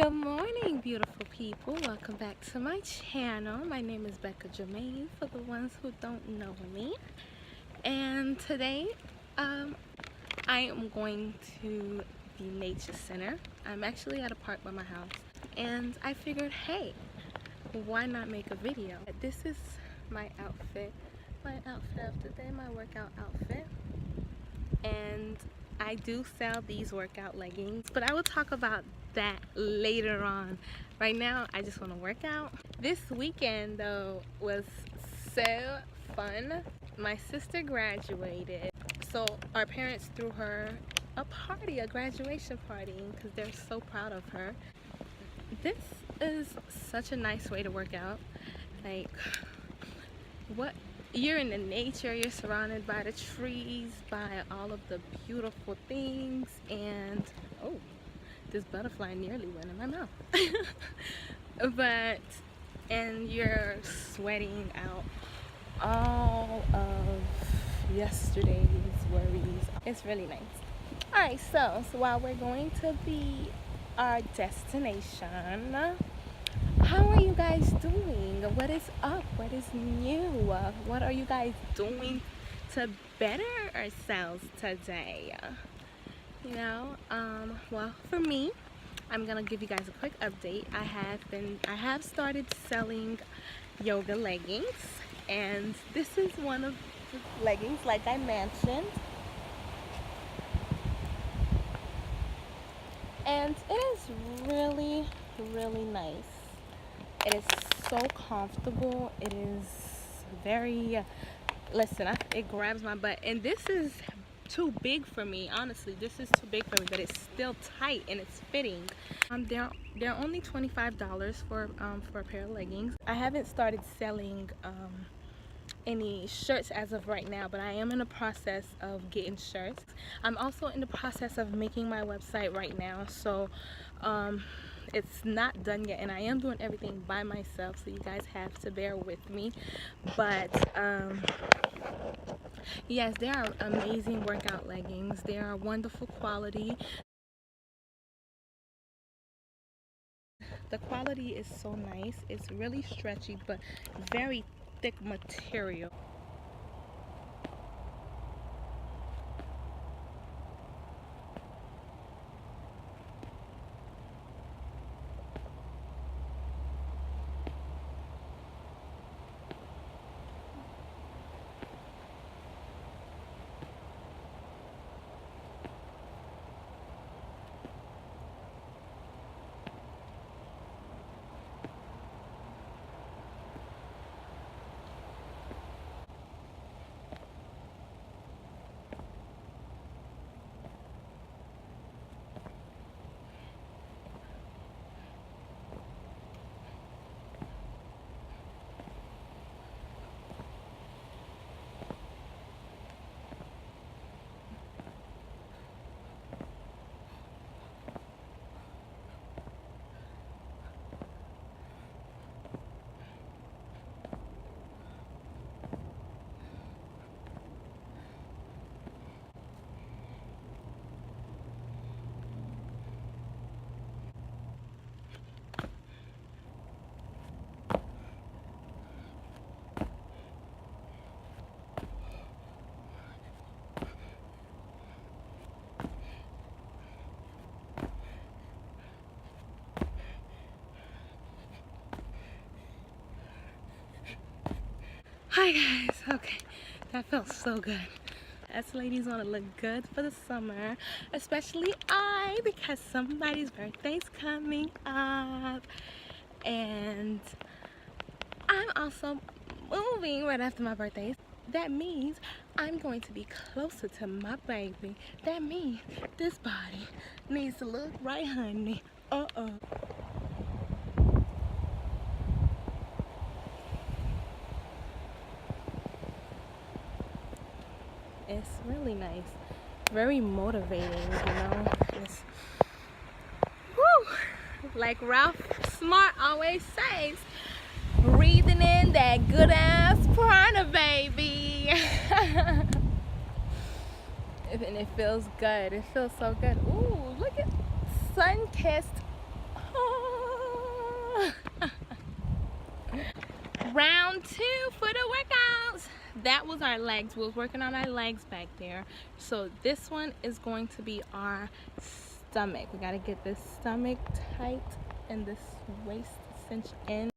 Good morning, beautiful people. Welcome back to my channel. My name is Becca Jermaine for the ones who don't know me. And today, I am going to the nature center. I'm actually at a park by my house. And I figured, hey, why not make a video? This is my outfit. My outfit of the day, my workout outfit. And I do sell these workout leggings, but I will talk about that later on. Right now, I just want to work out. This weekend, though, was so fun. My sister graduated, so our parents threw her a party, a graduation party, because they're so proud of her. This is such a nice way to work out. Like, what? You're in the nature, you're surrounded by the trees, by all of the beautiful things, and oh, this butterfly nearly went in my mouth. And you're sweating out all of yesterday's worries. It's really nice. Alright, so while we're going to our destination, how are you guys doing? What is up? What is new? What are you guys doing to better ourselves today? You know, well, for me, I'm gonna give you guys a quick update. I have started selling yoga leggings, and this is one of the leggings, like I mentioned. And it is really, really nice. It is so comfortable. It is very, listen, it grabs my butt. And this is too big for me. Honestly, this is too big for me, but it's still tight and it's fitting. They're only $25 for a pair of leggings. I haven't started selling any shirts as of right now, but I am in the process of getting shirts. I'm also in the process of making my website right now, so it's not done yet, and I am doing everything by myself, so you guys have to bear with me. But yes, they are amazing workout leggings. They are wonderful quality. The quality is so nice. It's really stretchy, but very thick material. Hi guys, okay, that felt so good. Us ladies want to look good for the summer, especially because somebody's birthday's coming up, and I'm also moving right after my birthday. That means I'm going to be closer to my baby. That means this body needs to look right, honey. It's really nice, very motivating, you know. It's, whew, like Ralph Smart always says, breathing in that good ass prana, baby. And it feels good. It feels so good. Ooh, look at sun-kissed. Round 2 for the workouts. That was our legs. We was working on our legs back there. So this one is going to be our stomach. We got to get this stomach tight and this waist cinch in.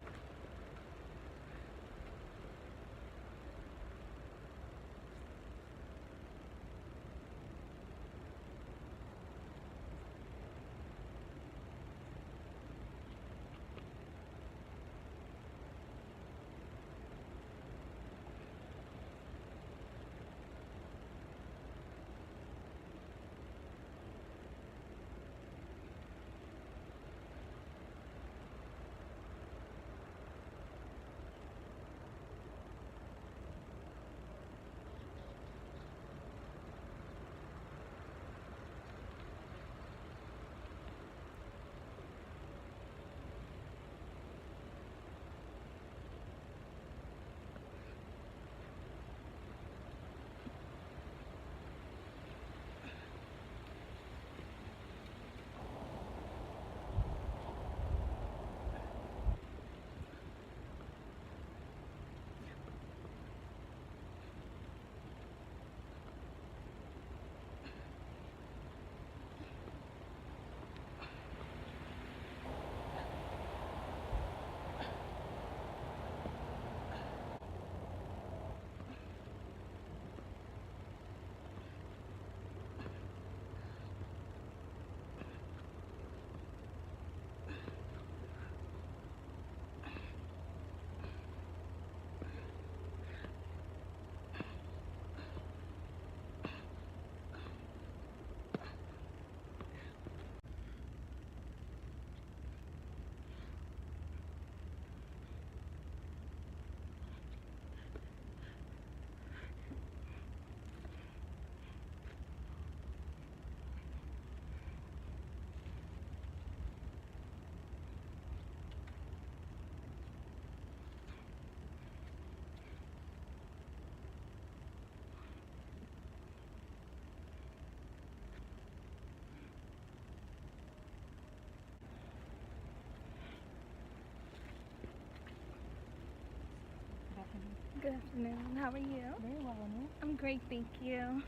Good afternoon. How are you? Very well, and you? I'm great, thank you.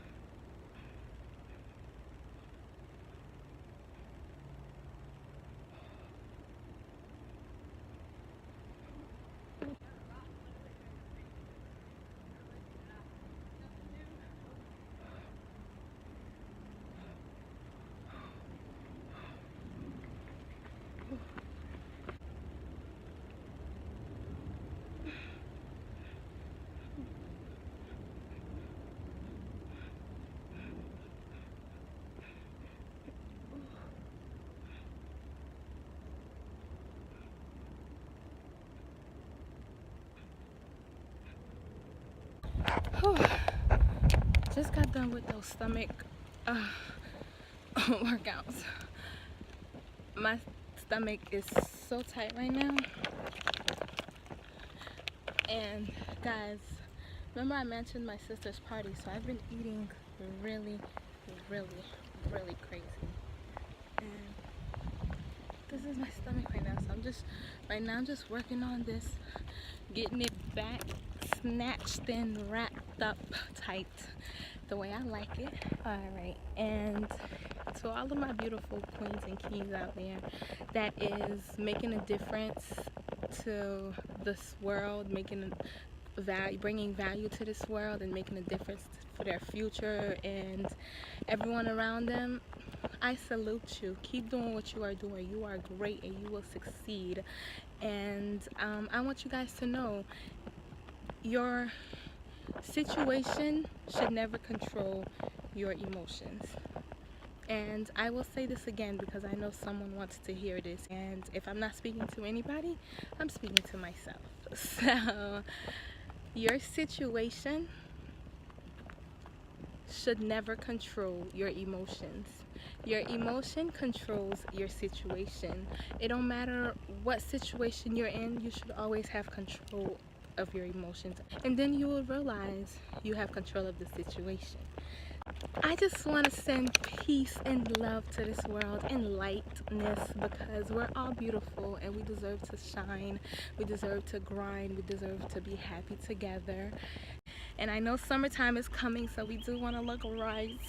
Whew. Just got done with those stomach workouts. My stomach is so tight right now. And guys, remember I mentioned my sister's party, so I've been eating really crazy. And this is my stomach right now, so I'm just working on this, getting it back snatched and wrapped up tight the way I like it. Alright, and to all of my beautiful queens and kings out there that is making a difference to this world, bringing value to this world and making a difference for their future and everyone around them, I salute you. Keep doing what you are doing. You are great and you will succeed. And I want you guys to know your situation should never control your emotions. And I will say this again because I know someone wants to hear this, and if I'm not speaking to anybody, I'm speaking to myself. So your situation should never control your emotions. Your emotion controls your situation. It don't matter what situation you're in, you should always have control of your emotions, and then you will realize you have control of the situation. I just want to send peace and love to this world and lightness, because we're all beautiful and we deserve to shine. We deserve to grind. We deserve to be happy together. And I know summertime is coming, so we do want to look right.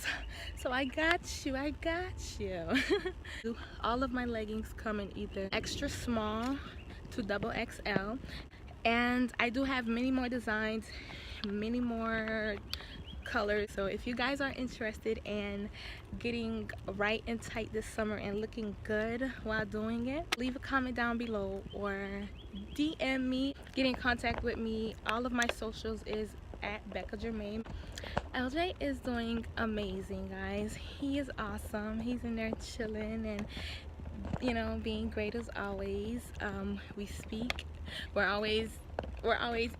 So I got you. I got you. All of my leggings come in either extra small to double XL. And I do have many more designs, many more colors. So if you guys are interested in getting right and tight this summer and looking good while doing it, leave a comment down below or DM me. Get in contact with me. All of my socials is at Becca Jermaine. LJ is doing amazing, guys. He is awesome. He's in there chilling and, you know, being great as always. We speak. We're always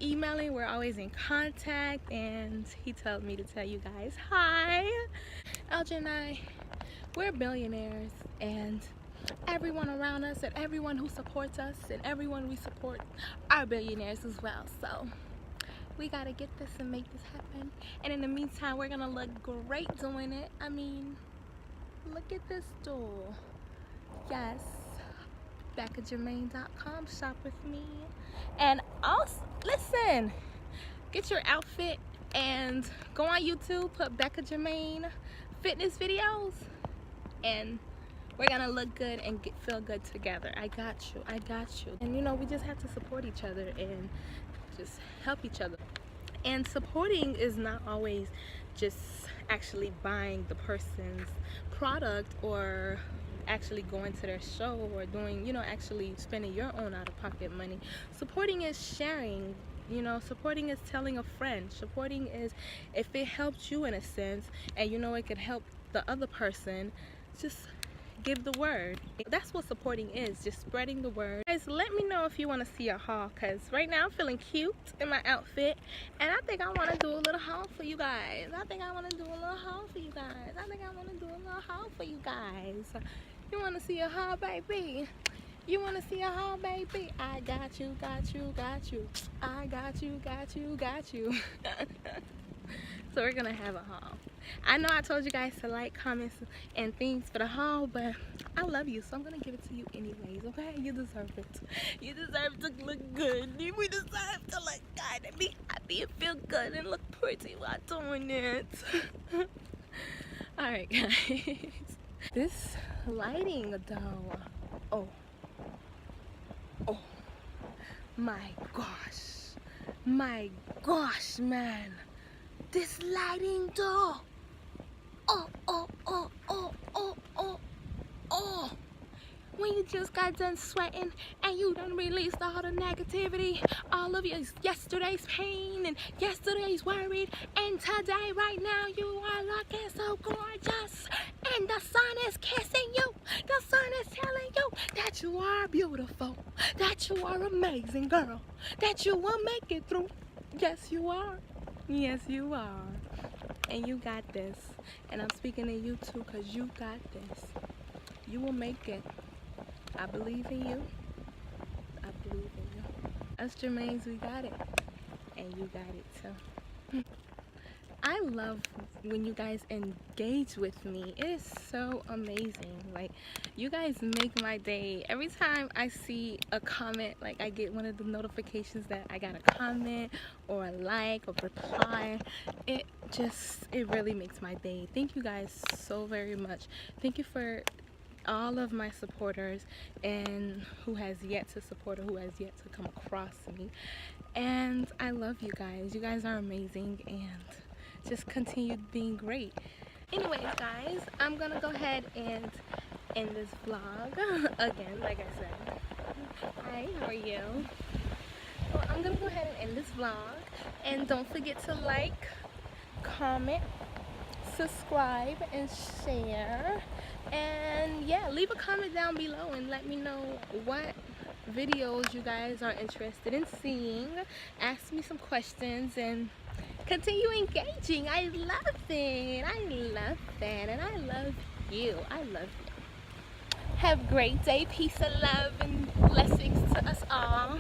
emailing, we're always in contact, and he told me to tell you guys hi. LJ and I, we're billionaires, and everyone around us and everyone who supports us and everyone we support are billionaires as well. So we gotta get this and make this happen. And in the meantime, we're gonna look great doing it. I mean, look at this stool. Yes, BeccaJermaine.com. Shop with me. And also, listen, get your outfit and go on YouTube, put Becca Jermaine fitness videos, and we're gonna look good and feel good together. I got you. I got you. And you know, we just have to support each other and just help each other. And supporting is not always just actually buying the person's product or actually going to their show or doing, you know, actually spending your own out-of-pocket money. Supporting is sharing, you know. Supporting is telling a friend. Supporting is if it helped you in a sense and you know it could help the other person, just give the word. That's what supporting is, just spreading the word. Guys, let me know if you want to see a haul, because right now I'm feeling cute in my outfit and I think I want to do a little haul for you guys. I think I want to do a little haul for you guys. You want to see a haul, baby? You want to see a haul, baby? I got you, got you, got you. I got you, got you, got you. So we're gonna have a haul. I know I told you guys to like, comments, and things for the haul, but I love you, so I'm gonna give it to you anyways, okay? You deserve it. You deserve to look good. We deserve to look good and be happy and feel good and look pretty while doing it. Alright, guys. This lighting though, oh my gosh, man, this lighting though, when you just got done sweating and you done released all the negativity, all of your yesterday's pain and yesterday's worried, and today right now you are looking so gorgeous and the sun is kissing you. The sun is telling you that you are beautiful, that you are amazing, girl, that you will make it through. Yes you are. Yes you are. And you got this. And I'm speaking to you too, because you got this. You will make it. I believe in you. I believe in you. Us Jermaines, we got it. And you got it too. I love when you guys engage with me. It is so amazing. Like, you guys make my day. Every time I see a comment, like I get one of the notifications that I got a comment or a like or reply, it really makes my day. Thank you guys so very much. Thank you for all of my supporters and who has yet to support or who has yet to come across me. And I love you guys. You guys are amazing, and just continue being great. Anyways, guys, I'm gonna go ahead and end this vlog again, like I said. Hi, how are you? So I'm gonna go ahead and end this vlog, and don't forget to like, comment, subscribe, and share. And yeah, leave a comment down below and let me know what videos you guys are interested in seeing. Ask me some questions and continue engaging. I love it. I love that. And I love you. I love you. Have a great day. Peace and love and blessings to us all.